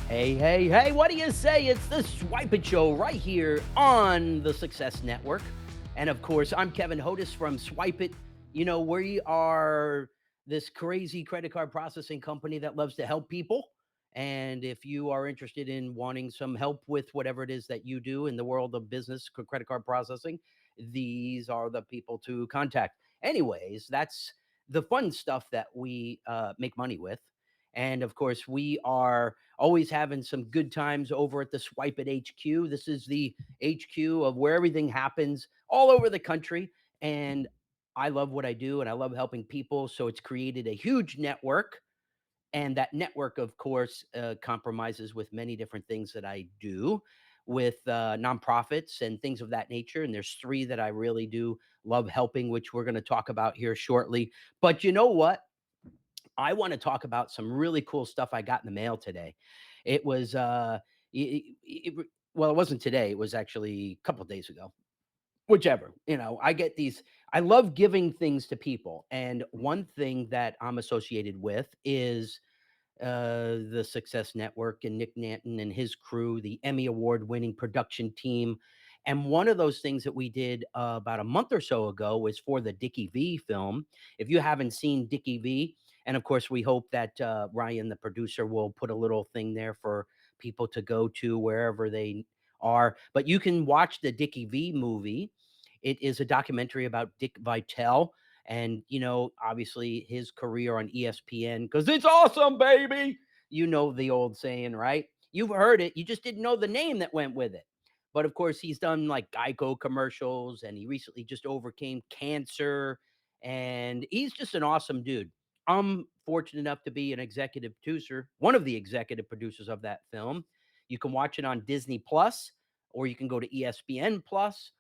Hey, hey, hey, what do you say? It's the Swypit Show right here on the Success Network. And of course, I'm Kevin Hodis from Swypit. We are this crazy credit card processing company that loves to help people. And if you are interested in wanting some help with whatever it is that you do in the world of business, credit card processing, these are the people to contact. Anyways, that's the fun stuff that we make money with. And of course, we are always having some good times over at the Swipe at HQ. This is the HQ of where everything happens all over the country. And I love what I do and I love helping people. So it's created a huge network. And that network, of course, compromises with many different things that I do with nonprofits and things of that nature. And there's three that I really do love helping, which we're going to talk about here shortly. But you know what? I want to talk about some really cool stuff I got in the mail today. It was well, it wasn't today. It was actually a couple of days ago. Whichever, I get these. I love giving things to people, and one thing that I'm associated with is the Success Network and Nick Nanton and his crew, the Emmy Award winning production team. And one of those things that we did about a month or so ago was for the Dickie V film. If you haven't seen Dickie V, and of course, we hope that Ryan, the producer, will put a little thing there for people to go to wherever they are. But you can watch the Dickie V movie. It is a documentary about Dick Vitale, and obviously his career on ESPN, because it's awesome, baby. You know the old saying, right? You've heard it, you just didn't know the name that went with it. But of course, he's done like Geico commercials, and he recently just overcame cancer, and he's just an awesome dude. I'm fortunate enough to be an executive producer, one of the executive producers of that film. You can watch it on Disney Plus, or you can go to ESPN Plus.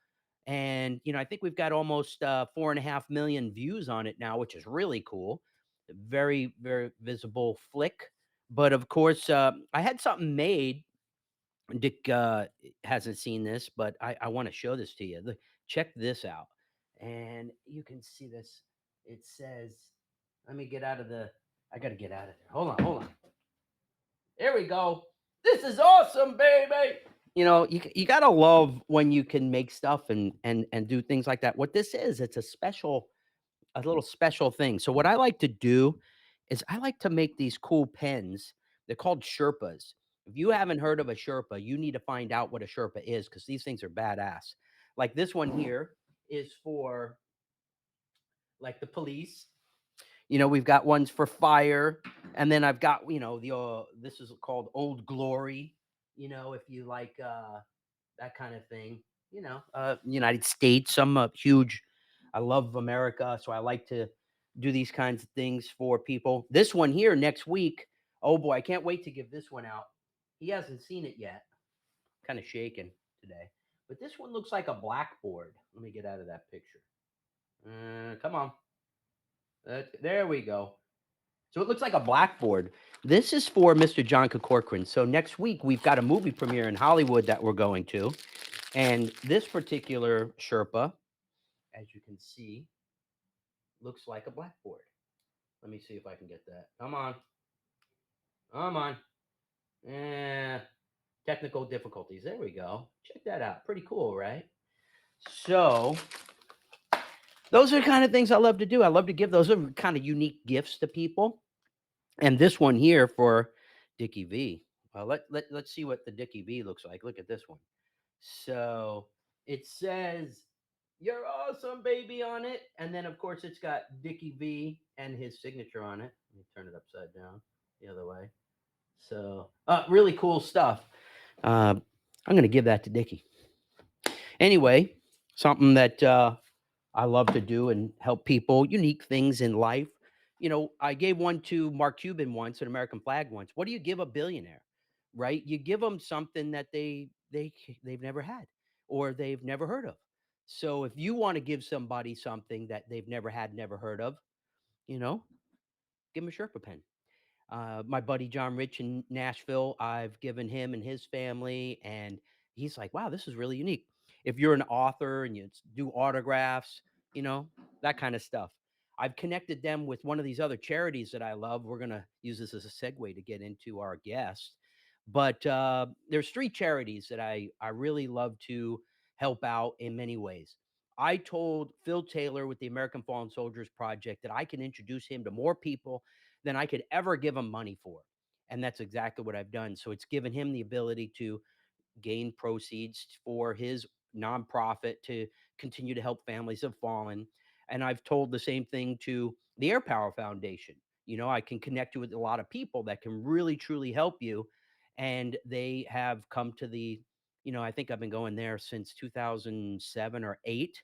And I think we've got almost 4.5 million views on it now, which is really cool. A very, very visible flick. But of course, I had something made. Dick hasn't seen this, but I want to show this to you. Check this out. And you can see this. It says, let me get out of the, I got to get out of there. Hold on, hold on. There we go. This is awesome, baby. You gotta love when you can make stuff and do things like that. What this is, it's a little special thing. So what I like to do is I like to make these cool pens. They're called Sherpas. If you haven't heard of a Sherpa, you need to find out what a Sherpa is, because these things are badass. Like this one here is for like the police. We've got ones for fire, and then I've got the this is called Old Glory. If you like that kind of thing. United States. I'm a huge. I love America, so I like to do these kinds of things for people. This one here next week. Oh boy, I can't wait to give this one out. He hasn't seen it yet. Kind of shaking today, but this one looks like a blackboard. Let me get out of that picture. Come on. There we go. So it looks like a blackboard. This is for Mr. John Corcoran. So next week we've got a movie premiere in Hollywood that we're going to, and this particular Sherpa, as you can see, looks like a blackboard. Let me see if I can get that. Come on, come on. Eh, technical difficulties. There we go. Check that out. Pretty cool, right? So those are the kind of things I love to do. I love to give those are kind of unique gifts to people. And this one here for Dickie V. Well, let's see what the Dickie V looks like. Look at this one. So it says, "You're awesome, baby," on it. And then, of course, it's got Dickie V and his signature on it. Let me turn it upside down the other way. So, really cool stuff. I'm going to give that to Dickie. Anyway, something that I love to do and help people, unique things in life. I gave one to Mark Cuban once, an American flag once. What do you give a billionaire? Right? You give them something that they've never had or they've never heard of. So if you want to give somebody something that they've never had, never heard of, you know, give them a Sherpa pen. My buddy John Rich in Nashville, I've given him and his family, and he's like, "Wow, this is really unique." If you're an author and you do autographs, you know, that kind of stuff. I've connected them with one of these other charities that I love. We're gonna use this as a segue to get into our guest. But there's three charities that I really love to help out in many ways. I told Phil Taylor with the American Fallen Soldiers Project that I can introduce him to more people than I could ever give him money for. And that's exactly what I've done. So it's given him the ability to gain proceeds for his nonprofit to continue to help families have fallen. And I've told the same thing to the Air Power Foundation. I can connect you with a lot of people that can really truly help you. And they have come to I think I've been going there since 2007 or 8.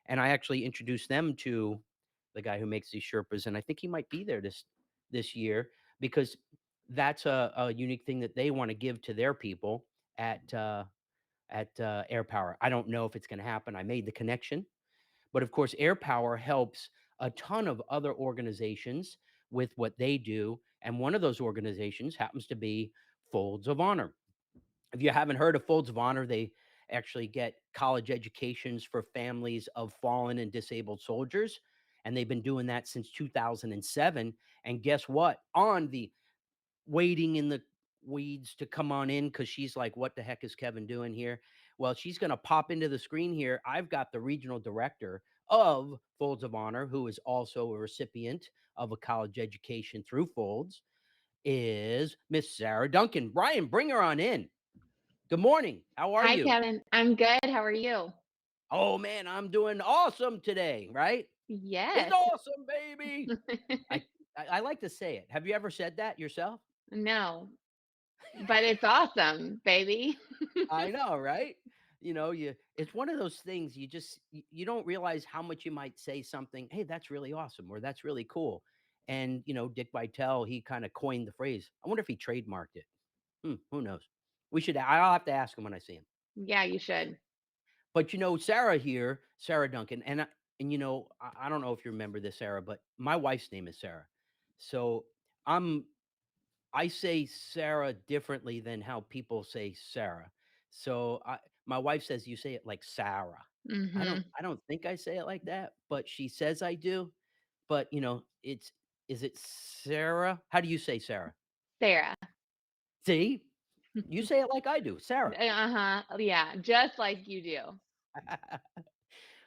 And I actually introduced them to the guy who makes these Sherpas. And I think he might be there this year because that's a unique thing that they want to give to their people at Air Power. I don't know if it's going to happen. I made the connection, but of course, Air Power helps a ton of other organizations with what they do, and one of those organizations happens to be Folds of Honor. If you haven't heard of Folds of Honor, they actually get college educations for families of fallen and disabled soldiers, and they've been doing that since 2007. And guess what? On the waiting in the weeds to come on in because she's like, what the heck is Kevin doing here? Well, she's going to pop into the screen here. I've got the regional director of Folds of Honor, who is also a recipient of a college education through Folds, is Miss Sarah Duncan. Brian, bring her on in. Good morning. How are Hi, you? Kevin. I'm good. How are you? Oh, man, I'm doing awesome today, right? It's Yes. awesome, baby. I, I like to say it. Have you ever said that yourself? No, but it's awesome, baby. I know, right? It's one of those things you don't realize how much you might say something, "Hey, that's really awesome," or "That's really cool." And, Dick Vitale, he kind of coined the phrase. I wonder if he trademarked it. Who knows? I'll have to ask him when I see him. Yeah, you should. But Sarah here, Sarah Duncan, I don't know if you remember this, Sarah, but my wife's name is Sarah. So I'm I say Sarah differently than how people say Sarah. So my wife says you say it like Sarah. I don't Hmm. I don't think I say it like that, but she says I do. But is it Sarah? How do you say Sarah? Sarah. See? You say it like I do, Sarah. Uh-huh. Yeah, just like you do.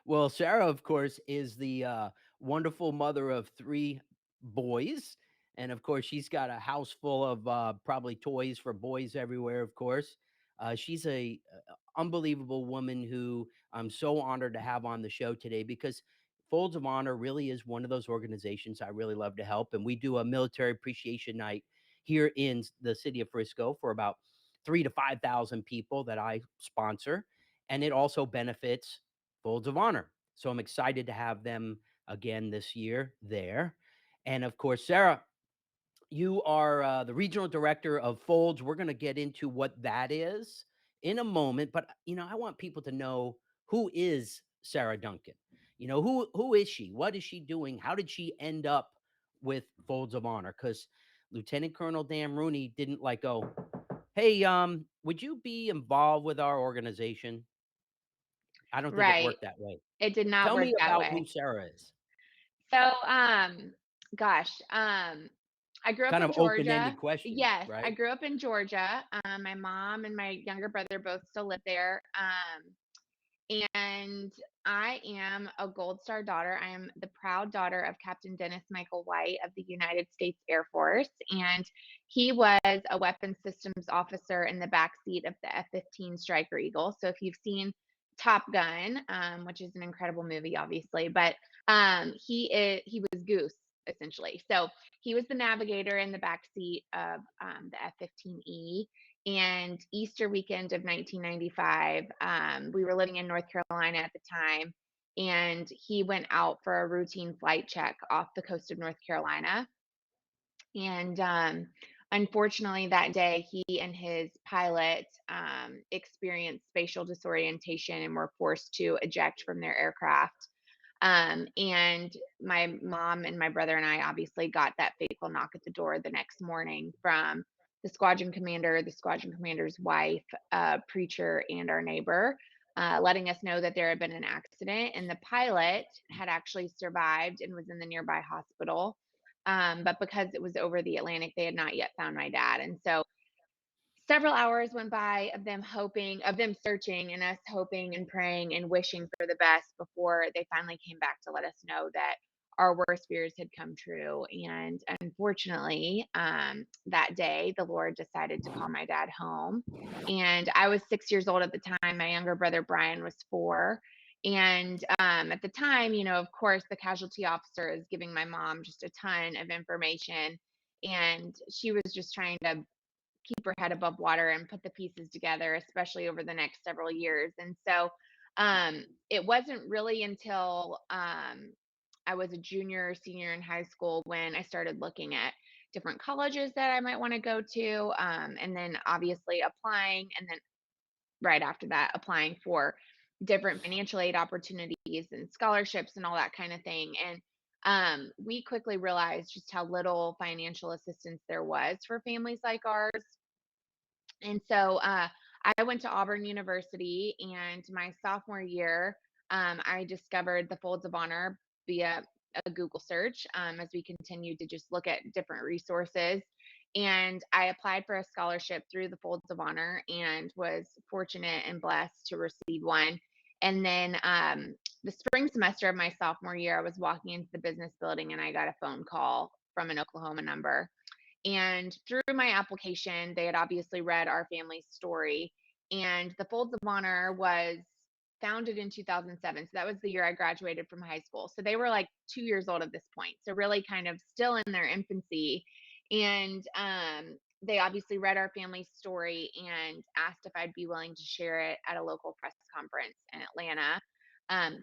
Well, Sarah, of course, is the wonderful mother of three boys. And of course, she's got a house full of probably toys for boys everywhere, of course. She's a unbelievable woman who I'm so honored to have on the show today because Folds of Honor really is one of those organizations I really love to help. And we do a military appreciation night here in the city of Frisco for about 3 to 5,000 people that I sponsor. And it also benefits Folds of Honor. So I'm excited to have them again this year there. And of course, Sarah, you are the regional director of Folds. We're going to get into what that is in a moment, but I want people to know, who is Sarah Duncan? Who is she? What is she doing? How did she end up with Folds of Honor? Because Lieutenant Colonel Dan Rooney didn't like go, hey, would you be involved with our organization? I don't think it Right. worked that way. It did not Tell work me that about who way. Sarah is. So, gosh, I grew up Kind in of open-ended Georgia. question, Yes, I right? grew up in Georgia. My mom and my younger brother both still live there. And I am a Gold Star daughter. I am the proud daughter of Captain Dennis Michael White of the United States Air Force. And he was a weapons systems officer in the backseat of the F-15 Striker Eagle. So if you've seen Top Gun, which is an incredible movie, obviously, but he was Goose essentially. So he was the navigator in the backseat of the F-15E, and Easter weekend of 1995, we were living in North Carolina at the time, and he went out for a routine flight check off the coast of North Carolina. And unfortunately, that day, he and his pilot experienced spatial disorientation and were forced to eject from their aircraft. And my mom and my brother and I obviously got that fateful knock at the door the next morning from the squadron commander's wife, preacher, and our neighbor, letting us know that there had been an accident and the pilot had actually survived and was in the nearby hospital. But because it was over the Atlantic, they had not yet found my dad. And so several hours went by of them searching and us hoping and praying and wishing for the best before they finally came back to let us know that our worst fears had come true. And unfortunately, that day, the Lord decided to call my dad home. And I was 6 years old at the time. My younger brother, Brian, was 4. And at the time, of course, the casualty officer is giving my mom just a ton of information. And she was just trying to keep her head above water and put the pieces together, especially over the next several years. And so it wasn't really until I was a junior or senior in high school when I started looking at different colleges that I might want to go to. And then obviously applying. And then right after that, applying for different financial aid opportunities and scholarships and all that kind of thing. And we quickly realized just how little financial assistance there was for families like ours. And so I went to Auburn University, and my sophomore year, I discovered the Folds of Honor via a Google search as we continued to just look at different resources. And I applied for a scholarship through the Folds of Honor and was fortunate and blessed to receive one. And then the spring semester of my sophomore year, I was walking into the business building and I got a phone call from an Oklahoma number. And through my application, they had obviously read our family's story. And the Folds of Honor was founded in 2007. So that was the year I graduated from high school. So they were like 2 years old at this point. So really kind of still in their infancy. And they obviously read our family's story and asked if I'd be willing to share it at a local press conference in Atlanta.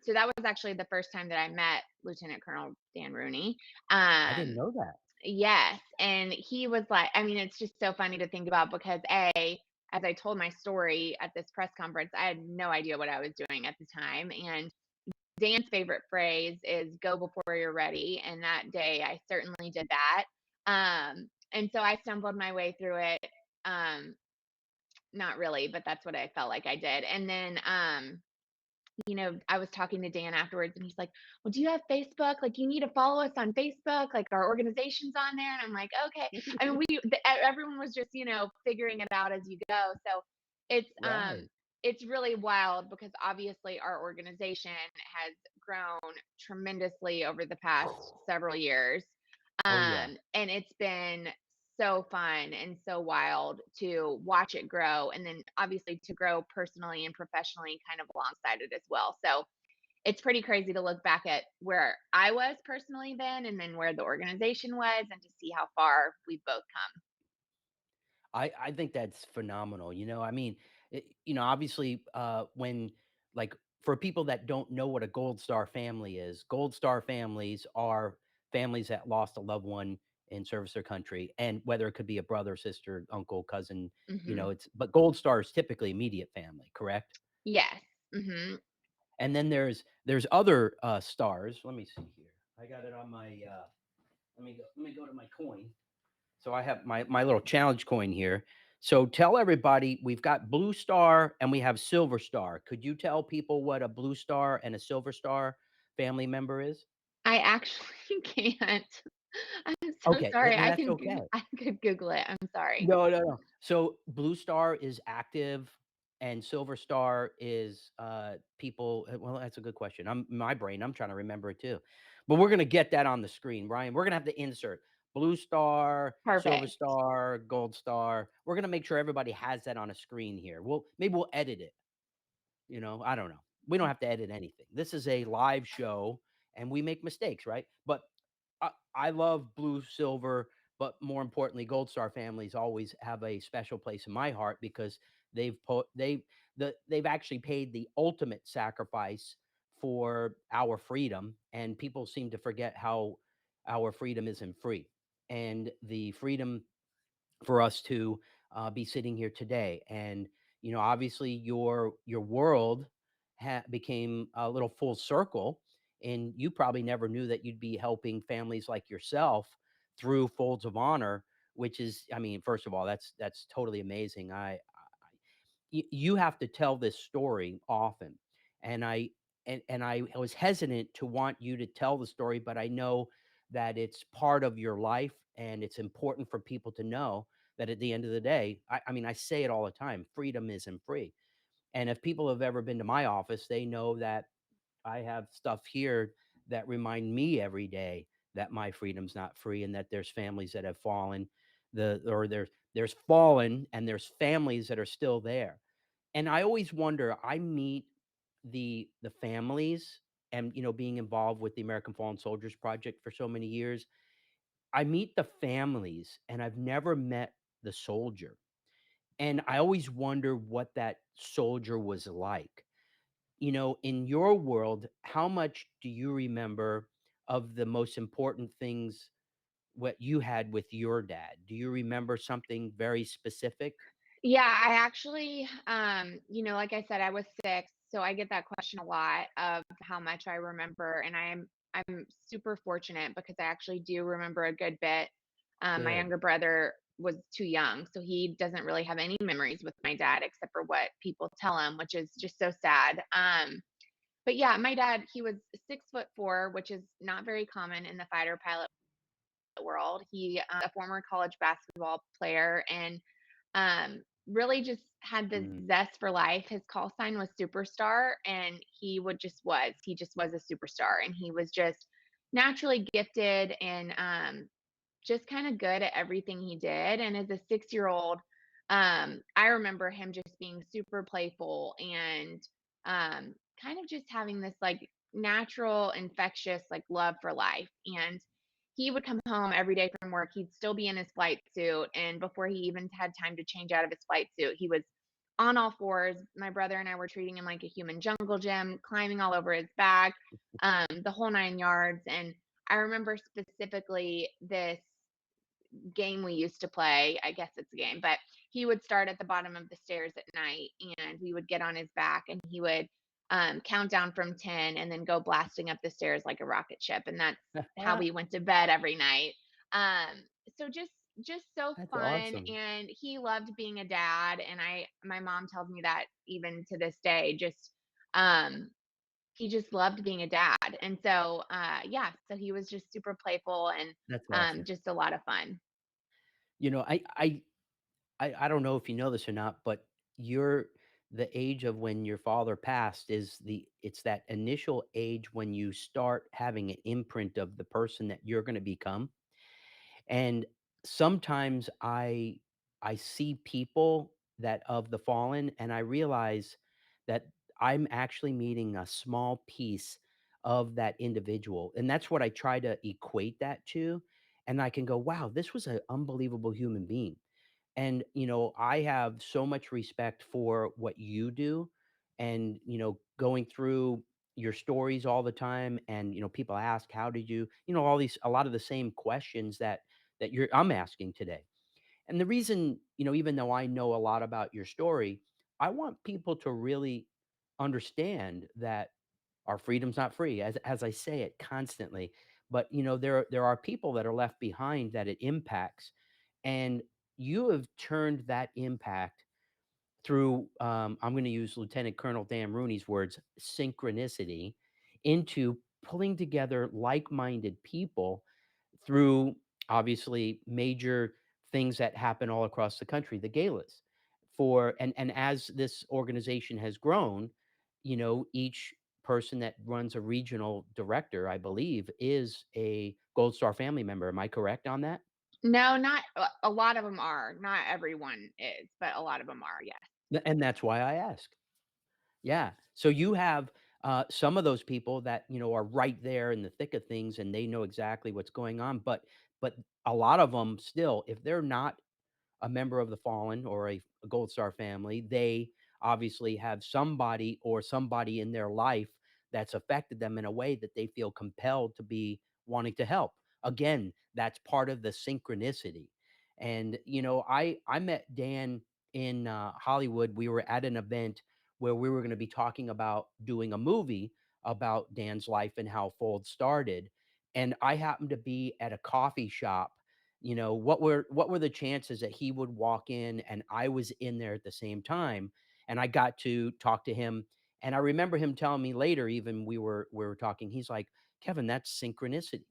So that was actually the first time that I met Lieutenant Colonel Dan Rooney. I didn't Um, know that. Yes, and he was like, I mean, it's just so funny to think about because as I told my story at this press conference, I had no idea what I was doing at the time. And Dan's favorite phrase is "go before you're ready." And that day I certainly did that. And so I stumbled my way through it. Um, Not really, but that's what I felt like I did. And then I was talking to Dan afterwards and he's like, "Well, do you have Facebook? Like, you need to follow us on Facebook. Like, our organization's on there." And I'm like, "Okay." I mean, everyone was just, figuring it out as you go. So it's, Right. it's really wild because obviously our organization has grown tremendously over the past several years. Oh yeah. And it's been so fun and so wild to watch it grow and then obviously to grow personally and professionally kind of alongside it as well. So it's pretty crazy to look back at where I was personally then and then where the organization was and to see how far we've both come. I think that's phenomenal. I mean, obviously, when like for people that don't know what a Gold Star family is, Gold Star families are families that lost a loved one in service of their country, and whether it could be a brother, sister, uncle, cousin, Hmm. but Gold Star is typically immediate family, correct? Yes. Hmm. And then there's other stars. Let me see here. I got it on my. Let me go to my coin. So I have my little challenge coin here. So tell everybody we've got blue star and we have silver star. Could you tell people what a blue star and a silver star family member is? I actually can't. I'm so Okay, sorry. no, that's okay. I could Google it. I'm sorry. No, no, no. So blue star is active and silver star is people well, that's a good question. I'm trying to remember it too. But we're gonna get that on the screen, Ryan. We're gonna have to insert blue star, silver Perfect. star, gold star. We're gonna make sure everybody has that on a screen here. Maybe we'll edit it. I don't know. We don't have to edit anything. This is a live show and we make mistakes, right? But I love blue, silver, but more importantly, Gold Star families always have a special place in my heart because they've actually paid the ultimate sacrifice for our freedom, and people seem to forget how our freedom isn't free, and the freedom for us to be sitting here today. And obviously, your world became a little full circle, and you probably never knew that you'd be helping families like yourself through Folds of Honor, which is, I mean, first of all, that's totally amazing. You have to tell this story often, and I was hesitant to want you to tell the story, but I know that it's part of your life and it's important for people to know that at the end of the day, I mean, I say it all the time, freedom isn't free. And if people have ever been to my office, they know that I have stuff here that remind me every day that my freedom's not free and that there's families that have fallen, or there's fallen and there's families that are still there. And I always wonder, I meet the families, and being involved with the American Fallen Soldiers Project for so many years, I meet the families and I've never met the soldier. And I always wonder what that soldier was like. In your world, how much do you remember of the most important things what you had with your dad? Do you remember something very specific? Yeah, I actually, like I said, I was 6, so I get that question a lot of how much I remember, and I'm super fortunate because I actually do remember a good bit. My Good. younger brother was too young, so he doesn't really have any memories with my dad except for what people tell him, which is just so sad. But yeah, my dad, he was 6'4", which is not very common in the fighter pilot world. He a former college basketball player and really just had this Mm. zest for life. His call sign was superstar, and he just was a superstar, and he was just naturally gifted and just kind of good at everything he did. And as a 6-year old, I remember him just being super playful and kind of just having this like natural, infectious like love for life. And he would come home every day from work. He'd still be in his flight suit. And before he even had time to change out of his flight suit, he was on all fours. My brother and I were treating him like a human jungle gym, climbing all over his back, the whole 9 yards. And I remember specifically this game we used to play. I guess it's a game, but he would start at the bottom of the stairs at night and we would get on his back and he would count down from 10 and then go blasting up the stairs like a rocket ship. And that's how we went to bed every night. Um, so just so That's fun, awesome. and he loved being a dad, and my mom tells me that even to this day, just um he just loved being a dad. And so yeah, so he was just super playful and That's awesome. just a lot of fun. You know, I don't know if you know this or not, but you're the age of when your father passed is it's that initial age when you start having an imprint of the person that you're going to become. And sometimes I see people that of the fallen, and I realize that I'm actually meeting a small piece of that individual. And that's what I try to equate that to. And I can go, wow, this was an unbelievable human being. And, I have so much respect for what you do and, going through your stories all the time. And, people ask, how did you, all these, a lot of the same questions that I'm asking today. And the reason, even though I know a lot about your story, I want people to really understand that our freedom's not free, as I say it constantly. But there are people that are left behind that it impacts, and you have turned that impact through, I'm going to use Lieutenant Colonel Dan Rooney's words, synchronicity, into pulling together like-minded people through obviously major things that happen all across the country, the galas. And as this organization has grown, each person that runs a regional director, I believe, is a Gold Star family member. Am I correct on that? No, not a lot of them are. Not everyone is, but a lot of them are, yes. And that's why I ask. Yeah. So you have some of those people that are right there in the thick of things, and they know exactly what's going on. But a lot of them still, if they're not a member of the fallen or a Gold Star family, they obviously have somebody in their life that's affected them in a way that they feel compelled to be wanting to help. Again, that's part of the synchronicity. And I met Dan in Hollywood. We were at an event where we were going to be talking about doing a movie about Dan's life and how Fold started. And I happened to be at a coffee shop. What were the chances that he would walk in and I was in there at the same time, and I got to talk to him. And I remember him telling me later, even we were talking, he's like, Kevin, that's synchronicity.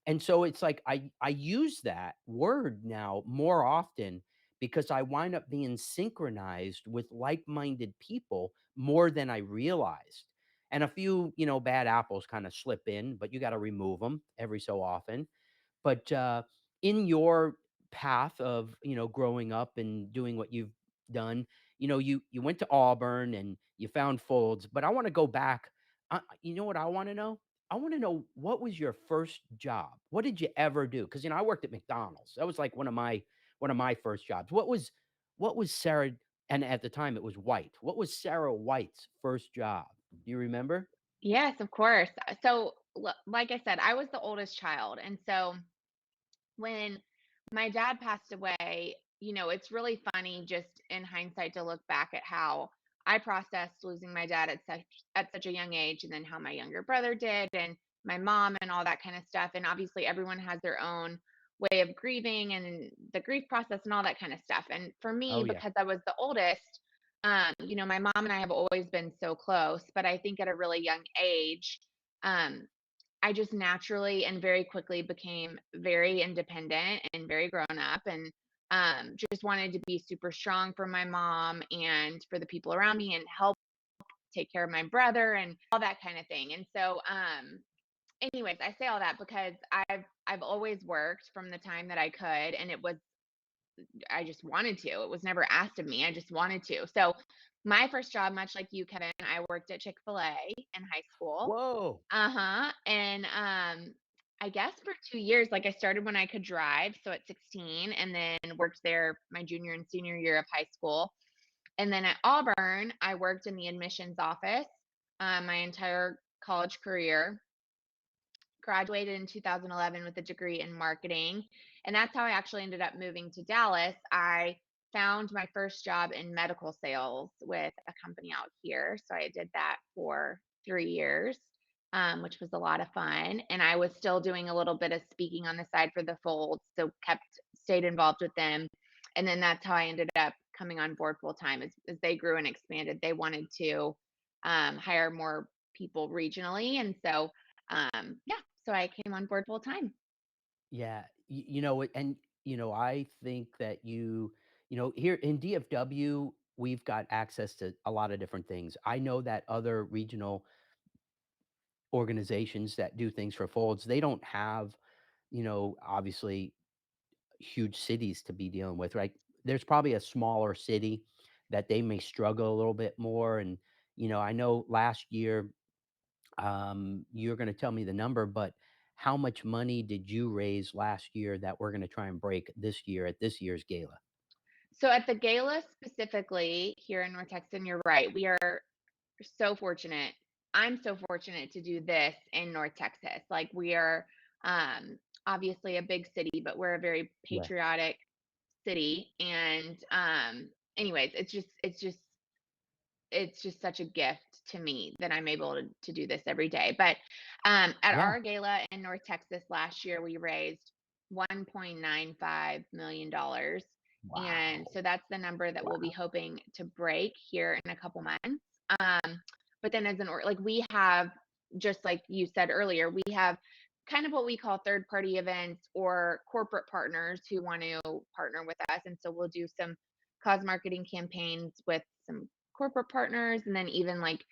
And so it's like I use that word now more often because I wind up being synchronized with like-minded people more than I realized. And a few, bad apples kind of slip in, but you got to remove them every so often. But in your path of growing up and doing what you've done, you went to Auburn and you found Folds. But I want to go back. You know what I want to know? I want to know, what was your first job? What did you ever do? Because I worked at McDonald's. That was like one of my first jobs. What was Sarah? And at the time it was White. What was Sarah White's first job? Do you remember? Yes, of course. So, like I said, I was the oldest child. And so when my dad passed away, it's really funny just in hindsight to look back at how I processed losing my dad at such a young age, and then how my younger brother did, and my mom, and all that kind of stuff. And obviously everyone has their own way of grieving and the grief process and all that kind of stuff. And for me, Oh yeah. because I was the oldest, my mom and I have always been so close, but I think at a really young age, um, I just naturally and very quickly became very independent and very grown up, and just wanted to be super strong for my mom and for the people around me, and help take care of my brother and all that kind of thing. And so, anyways, I say all that because I've always worked from the time that I could, and I just wanted to. It was never asked of me. I just wanted to. So my first job, much like you, Kevin, I worked at Chick-fil-A in high school. Whoa. Uh-huh, and, I guess for 2 years, like, I started when I could drive, so at 16, and then worked there my junior and senior year of high school, and then at Auburn, I worked in the admissions office, my entire college career. Graduated in 2011 with a degree in marketing, and that's how I actually ended up moving to Dallas. I found my first job in medical sales with a company out here, so I did that for 3 years, which was a lot of fun. And I was still doing a little bit of speaking on the side for the Folds, so stayed involved with them. And then that's how I ended up coming on board full time. As they grew and expanded, they wanted to hire more people regionally, and so yeah, so I came on board full time. Yeah, and I think that here in DFW, we've got access to a lot of different things. I know that other regional organizations that do things for folds, they don't have, obviously huge cities to be dealing with, right? There's probably a smaller city that they may struggle a little bit more. And, I know last year, you're going to tell me the number, but how much money did you raise last year that we're going to try and break this year at this year's gala? So at the gala specifically here in North Texas, and you're right, we are so fortunate. I'm so fortunate to do this in North Texas. Like, we are obviously a big city, but we're a very Yeah. patriotic city. And anyways, it's just such a gift to me that I'm able to do this every day. But at Yeah. our gala in North Texas last year, we raised $1.95 million. And Wow. so that's the number that we'll be Wow. hoping to break here in a couple months. But then like, we have, just like you said earlier, we have kind of what we call third party events, or corporate partners who want to partner with us. And so we'll do some cause marketing campaigns with some corporate partners, and then even like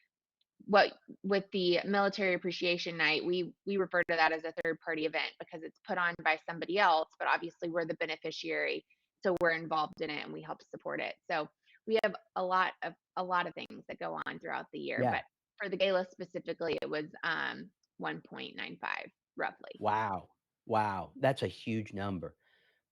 what with the military appreciation night, we refer to that as a third party event because it's put on by somebody else, but obviously we're the beneficiary, so we're involved in it and we help support it. So we have a lot of things that go on throughout the year, Yeah. but for the gala specifically, it was 1.95 roughly. Wow. Wow. That's a huge number.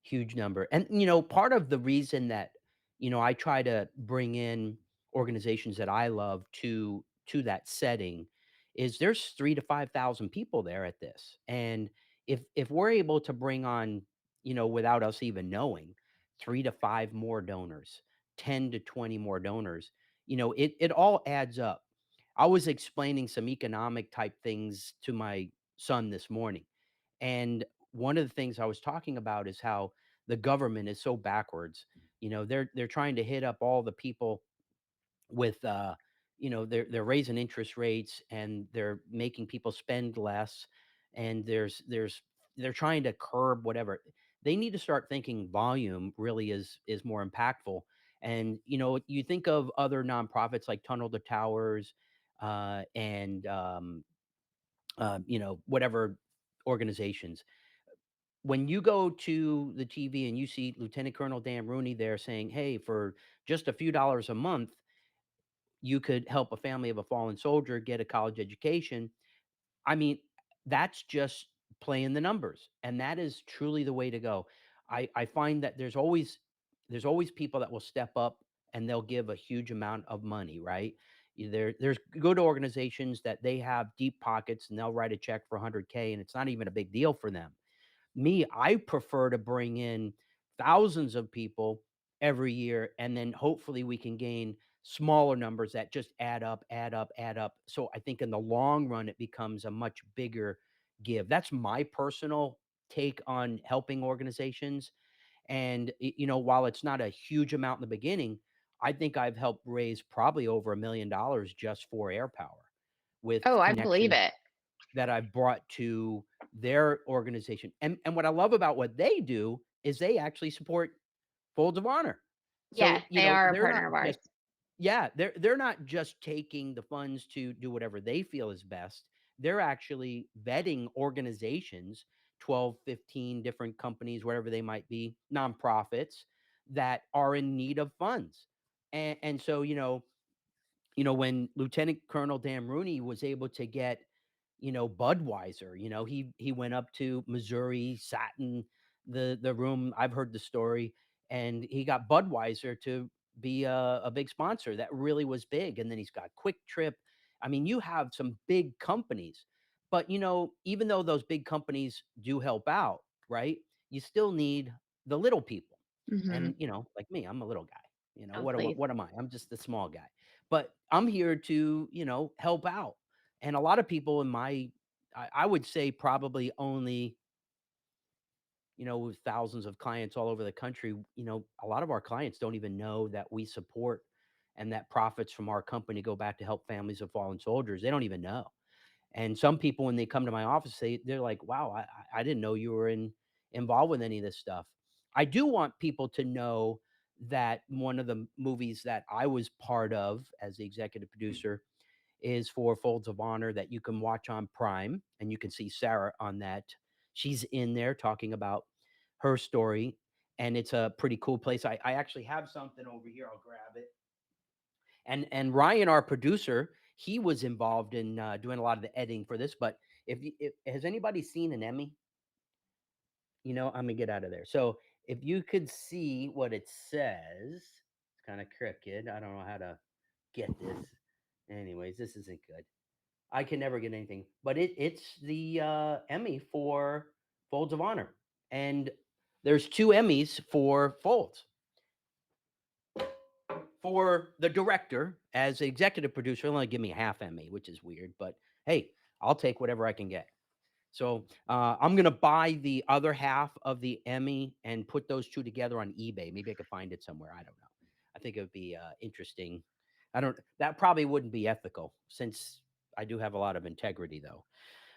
Huge number. And, part of the reason that, I try to bring in organizations that I love to that setting is there's 3 to 5,000 people there at this. And if we're able to bring on, without us even knowing, 3 to 5 more donors, 10 to 20 more donors, it all adds up. I was explaining some economic type things to my son this morning. And one of the things I was talking about is how the government is so backwards. They're trying to hit up all the people with they're raising interest rates and they're making people spend less, and they're trying to curb whatever. they need to start thinking volume really is more impactful. And you think of other nonprofits like Tunnel to Towers, and whatever organizations. When you go to the TV and you see Lieutenant Colonel Dan Rooney there saying, "Hey, for just a few dollars a month, you could help a family of a fallen soldier get a college education." I mean, that's just playing the numbers, and that is truly the way to go. I find that there's always people that will step up and they'll give a huge amount of money, right? There's good organizations that they have deep pockets and they'll write a check for 100K and it's not even a big deal for them. Me, I prefer to bring in thousands of people every year, and then hopefully we can gain smaller numbers that just add up, add up, add up. So I think in the long run, it becomes a much bigger give. That's my personal take on helping organizations. And, while it's not a huge amount in the beginning, I think I've helped raise probably over $1 million just for air power with Oh, I believe connections it. that I've brought to their organization. And what I love about what they do is they actually support Folds of Honor. So, Yes, they are a they're not partner of ours. just yeah, they're not just taking the funds to do whatever they feel is best. They're actually vetting organizations, 12, 15 different companies, whatever they might be, nonprofits that are in need of funds. And so, when Lieutenant Colonel Dan Rooney was able to get, Budweiser, he went up to Missouri, sat in the room. I've heard the story, and he got Budweiser to be a big sponsor. That really was big. And then he's got Quick Trip. I mean, you have some big companies, but even though those big companies do help out, right? You still need the little people. Hmm. And like me, I'm a little guy. Oh, What please. what am I? I'm just the small guy. But I'm here to, help out. And a lot of people in I would say probably only, with thousands of clients all over the country, a lot of our clients don't even know that we support and that profits from our company go back to help families of fallen soldiers. They don't even know. And some people, when they come to my office, they're like, "Wow, I didn't know you were involved with any of this stuff." I do want people to know that one of the movies that I was part of as the executive producer is for Folds of Honor that you can watch on Prime, and you can see Sarah on that. She's in there talking about her story, and it's a pretty cool place. I actually have something over here. I'll grab it. And Ryan, our producer, he was involved in doing a lot of the editing for this. But if has anybody seen an Emmy? I'm gonna get out of there. So if you could see what it says, it's kind of crooked. I don't know how to get this. Anyways, this isn't good. I can never get anything, but it's the Emmy for Folds of Honor, and there's two Emmys for Folds. For the director as executive producer, they'll only give me a half Emmy, which is weird, but hey, I'll take whatever I can get. So I'm gonna buy the other half of the Emmy and put those two together on eBay. Maybe I could find it somewhere. I don't know. I think it would be interesting. I don't. That probably wouldn't be ethical since I do have a lot of integrity, though.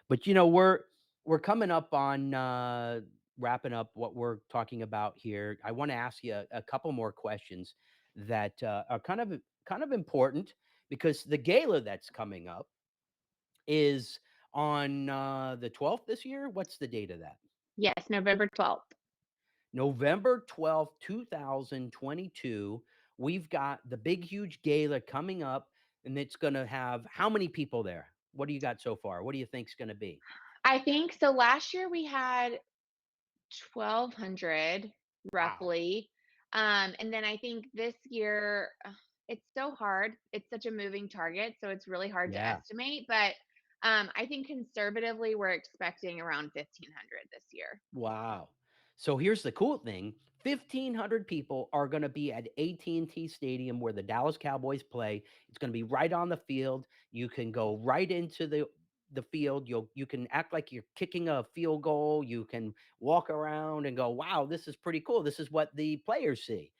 But we're coming up on wrapping up what we're talking about here. I want to ask you a couple more questions that are kind of important because the gala that's coming up is on the 12th this year. What's the date of that? Yes, November 12th. November 12th, 2022. We've got the big, huge gala coming up, and it's going to have how many people there? What do you got so far? What do you think's going to be? I think so. Last year we had 1,200 Wow. roughly. And then I think this year, it's so hard. It's such a moving target, so it's really hard to Yeah. estimate. But I think conservatively, we're expecting around 1,500 this year. Wow. So here's the cool thing. 1,500 people are going to be at AT&T Stadium where the Dallas Cowboys play. It's going to be right on the field. You can go right into the field. You can act like you're kicking a field goal. You can walk around and go, "Wow, this is pretty cool. This is what the players see."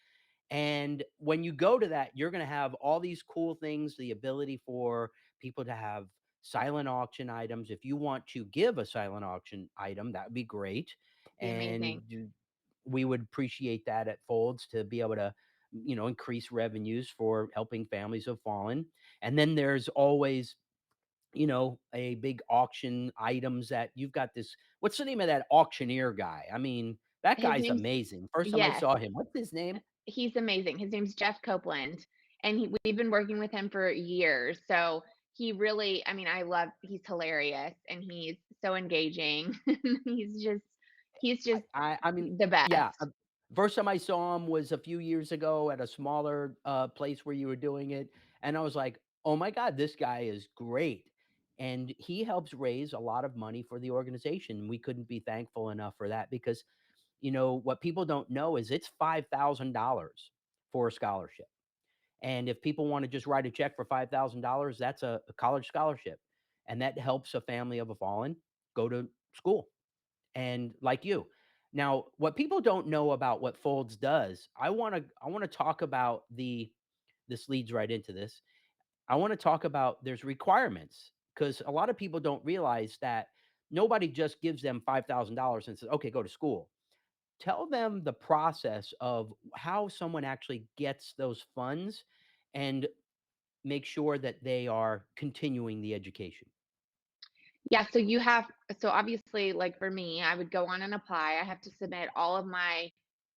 And when you go to that, you're going to have all these cool things, the ability for people to have silent auction items. If you want to give a silent auction item, that would be great. Be And amazing. we would appreciate that at Folds to be able to, increase revenues for helping families of fallen. And then there's always, a big auction items that you've got this. What's the name of that auctioneer guy? I mean, that His guy's name's amazing. First time I Yes, saw him, what's his name? he's amazing. His name's Jeff Copeland, and we've been working with him for years. So he really, I mean, he's hilarious and he's so engaging. He's just I mean, the yeah. best. First time I saw him was a few years ago at a smaller place where you were doing it, and I was like, "Oh my god, this guy is great!" And he helps raise a lot of money for the organization. We couldn't be thankful enough for that because what people don't know is it's $5,000 for a scholarship, and if people want to just write a check for $5,000, that's a college scholarship, and that helps a family of a fallen go to school and like you. Now, what people don't know about what Folds does, I want to talk about the this leads right into this. I want to talk about there's requirements because a lot of people don't realize that nobody just gives them $5,000 and says, "Okay, go to school." Tell them the process of how someone actually gets those funds and make sure that they are continuing the education. Yeah, so obviously, like for me, I would go on and apply. I have to submit all of my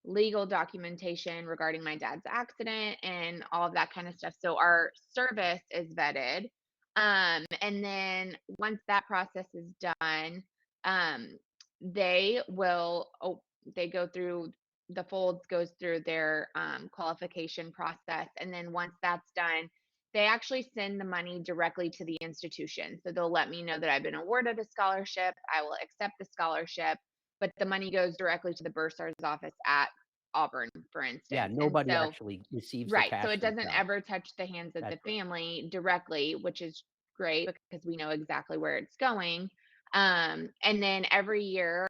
legal documentation regarding my dad's accident and all of that kind of stuff. So our service is vetted. And then once that process is done, um, they will, oh, they go through the folds goes through their qualification process. And then once that's done, they actually send the money directly to the institution. So they'll let me know that I've been awarded a scholarship. I will accept the scholarship, but the money goes directly to the bursar's office at Auburn, for Yeah, instance. And nobody so, actually receives the right. So cash it doesn't themselves. ever touch the hands of That's the great. family directly, which is great because we know exactly where it's going. And then every year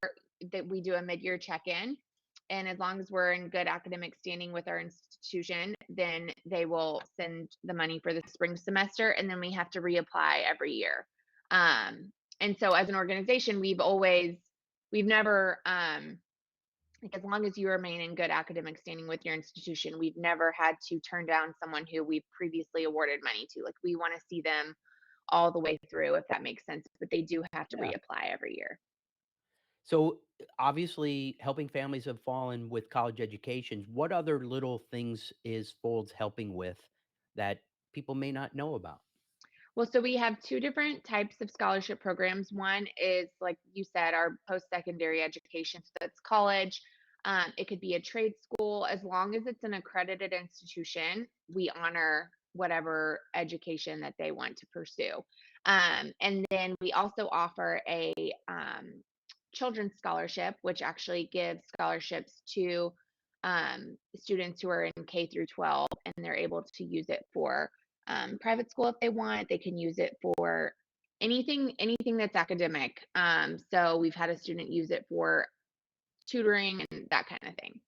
that we do a mid-year check-in, and as long as we're in good academic standing with our institution, then they will send the money for the spring semester, and then we have to reapply every year. And so as an organization, we've never, like as long as you remain in good academic standing with your institution, we've never had to turn down someone who we've previously awarded money to. Like we want to see them all the way through, if that makes sense. But they do have to Yeah. reapply every year. So, obviously, helping families have fallen with college educations, what other little things is Folds helping with that people may not know about? Well, so we have two different types of scholarship programs. One is, like you said, our post secondary education. So that's college. It could be a trade school. As long as it's an accredited institution, we honor whatever education that they want to pursue. And then we also offer a children's scholarship, which actually gives scholarships to students who are in K through 12, and they're able to use it for private school if they want. They can use it for anything that's academic. So we've had a student use it for tutoring and that kind of thing.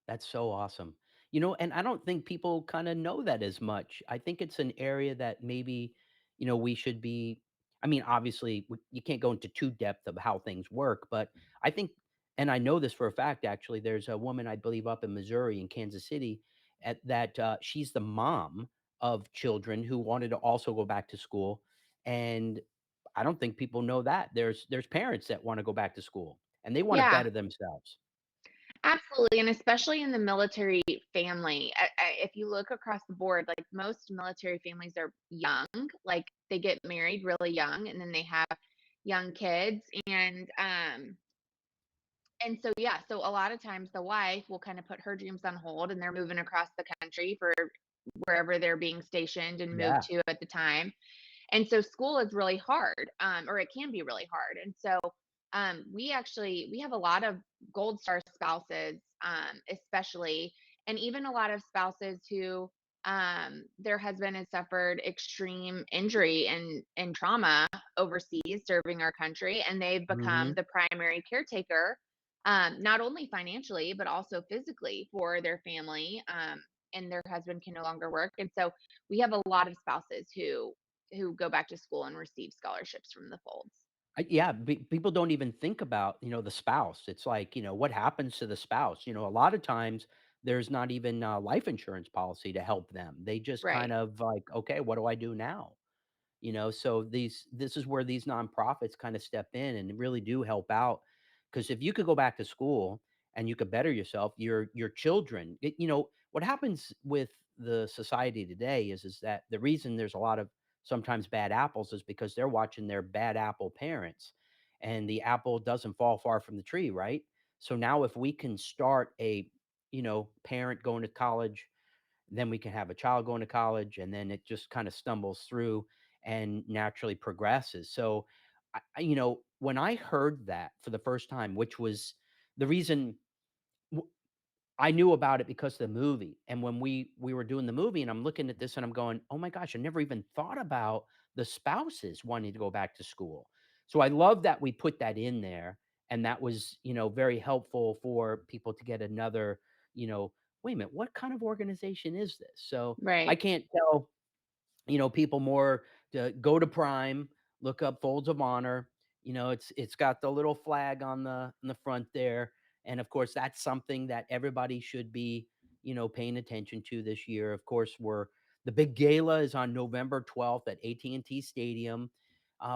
That's so awesome. And I don't think people kinda know that as much. I think it's an area that maybe, we should be. I mean, obviously, you can't go into too depth of how things work, but I think and I know this for a fact, actually, there's a woman, I believe, up in Missouri, in Kansas City, she's the mom of children who wanted to also go back to school, and I don't think people know that. There's parents that wanna go back to school, and they wanna Yeah, better themselves. absolutely. And especially in the military family, if you look across the board, like most military families are young, like they get married really young and then they have young kids. And so, yeah, so a lot of times the wife will kind of put her dreams on hold and they're moving across the country for wherever they're being stationed and moved Yeah. to at the time. And so school is really hard, or it can be really hard. And so we have a lot of gold star spouses, especially, and even a lot of spouses who their husband has suffered extreme injury and trauma overseas serving our country, and they've become Mhm. the primary caretaker, not only financially but also physically for their family. And their husband can no longer work, and so we have a lot of spouses who go back to school and receive scholarships from the folds. Yeah, people don't even think about, the spouse. It's like, what happens to the spouse? A lot of times there's not even a life insurance policy to help them. They just kind Right. of like, okay, what do I do now? So this is where these nonprofits kind of step in and really do help out, because if you could go back to school and you could better yourself, your children, what happens with the society today is that the reason there's a lot of sometimes bad apples is because they're watching their bad apple parents, and the apple doesn't fall far from the tree, right? So now if we can start a parent going to college, then we can have a child going to college, and then it just kind of stumbles through and naturally progresses. So when I heard that for the first time, which was the reason, I knew about it because of the movie. And when we were doing the movie and I'm looking at this and I'm going, "Oh my gosh, I never even thought about the spouses wanting to go back to school." So I love that we put that in there, and that was, very helpful for people to get another, you know, "Wait a minute, what kind of organization is this?" So I Right. can't tell, people more to go to Prime, look up Folds of Honor. It's got the little flag on the front there, and of course, that's something that everybody should be, paying attention to this year. Of course, the big gala is on November 12th at AT&T Stadium.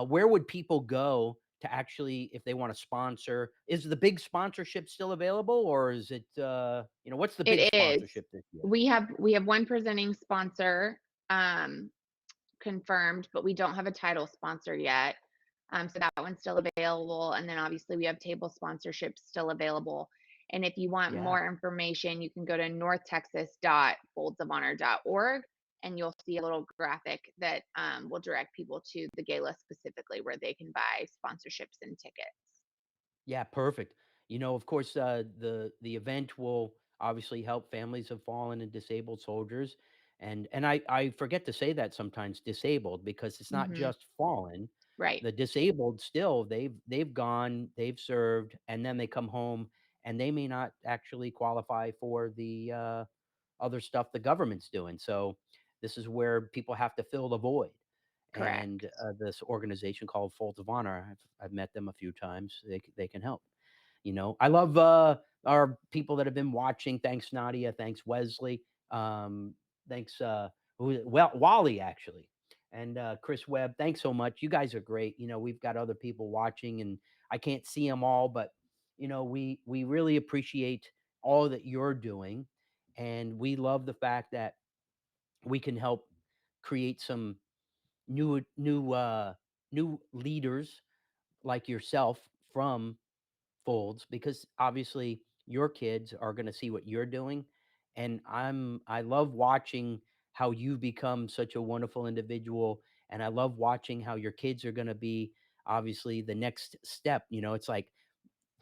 Where would people go to actually, if they want to sponsor? Is the big sponsorship still available, or is it, what's the big It is. sponsorship this year? We have one presenting sponsor, um, confirmed, but we don't have a title sponsor yet. So that one's still available. And then obviously we have table sponsorships still available. And if you want Yeah. more information, you can go to northtexas.foldsofhonor.org and you'll see a little graphic that will direct people to the gala specifically where they can buy sponsorships and tickets. Yeah, perfect. Of course, the event will obviously help families of fallen and disabled soldiers, and I forget to say that sometimes disabled, because it's not Hmm. just fallen. Right. The disabled still, they've gone, they've served, and then they come home and they may not actually qualify for the other stuff the government's doing. So this is where people have to fill the void. And Correct. this organization called Folds of Honor, I've met them a few times. They can help. I love our people that have been watching. Thanks, Nadia. Thanks, Wesley. Um, thanks, Wally actually, and Chris Webb. Thanks so much. You guys are great. We've got other people watching, and I can't see them all, but we really appreciate all that you're doing, and we love the fact that we can help create some new leaders like yourself from Folds, because obviously your kids are going to see what you're doing, and I love watching how you become such a wonderful individual, and I love watching how your kids are going to be obviously the next step. It's like,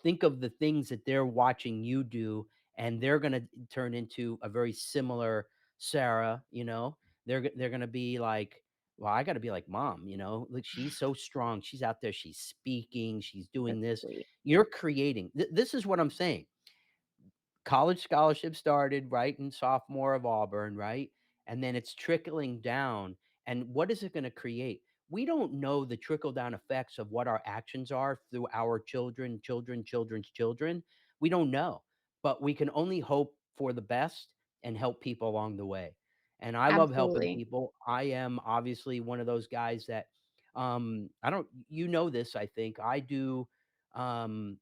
think of the things that they're watching you do, and they're going to turn into a very similar Sarah. They're going to be like, well, I got to be like mom. Look, she's so strong, she's out there, she's speaking, she's doing That's this. sweet. You're creating this is what I'm saying. College scholarship started right in sophomore of Auburn, right? And then it's trickling down. And what is it going to create? We don't know the trickle down effects of what our actions are through our children, children's children. We don't know, but we can only hope for the best and help people along the way. And I love helping Absolutely. people. I am obviously one of those guys that, I don't, this, I think I do. Um,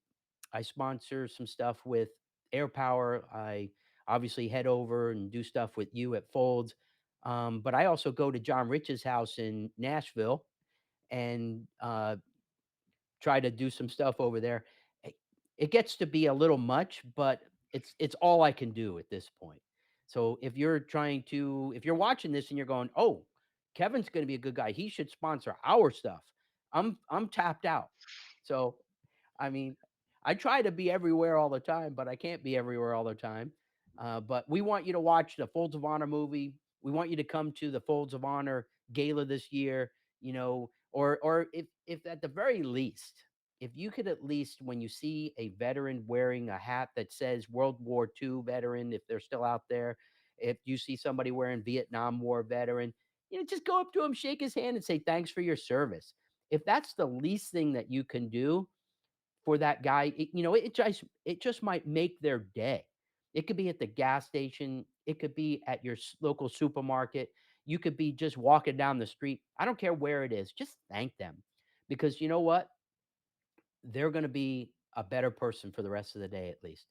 I sponsor some stuff with Air Power. I obviously head over and do stuff with you at Folds. But I also go to John Rich's house in Nashville and try to do some stuff over there. It, it gets to be a little much, but it's all I can do at this point. So if you're watching this and you're going, "Oh, Kevin's going to be a good guy. He should sponsor our stuff." I'm tapped out. So I mean, I try to be everywhere all the time, but I can't be everywhere all the time. But we want you to watch the Folds of Honor movie. We want you to come to the Folds of Honor gala this year. Or if at the very least, if you could at least, when you see a veteran wearing a hat that says World War II veteran, if they're still out there, if you see somebody wearing Vietnam War veteran, just go up to him, shake his hand, and say thanks for your service. if that's the least thing that you can do for that guy, it just might make their day. It could be at the gas station, it could be at your local supermarket, you could be just walking down the street. I don't care where it is. Just thank them, because you know what? They're going to be a better person for the rest of the day, at least.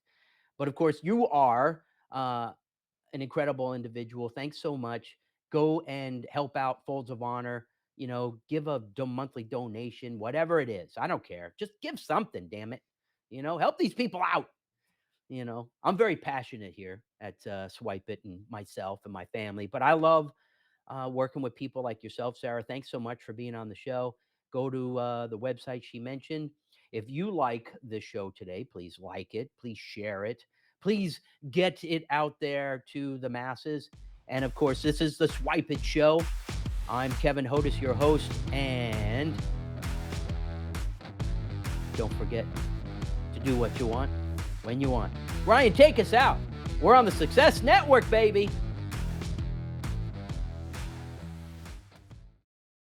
But of course, you are an incredible individual. Thanks so much. Go and help out Folds of Honor. Give a monthly donation, whatever it is. I don't care. Just give something, damn it. Help these people out. I'm very passionate here at Swypit, and myself and my family, but I love working with people like yourself, Sarah. Thanks so much for being on the show. Go to the website she mentioned. If you like the show today, please like it. Please share it. Please get it out there to the masses. And of course, this is the Swypit Show. I'm Kevin Hodis, your host. And don't forget to do what you want when you want. Ryan, take us out. We're on the Success Network, baby.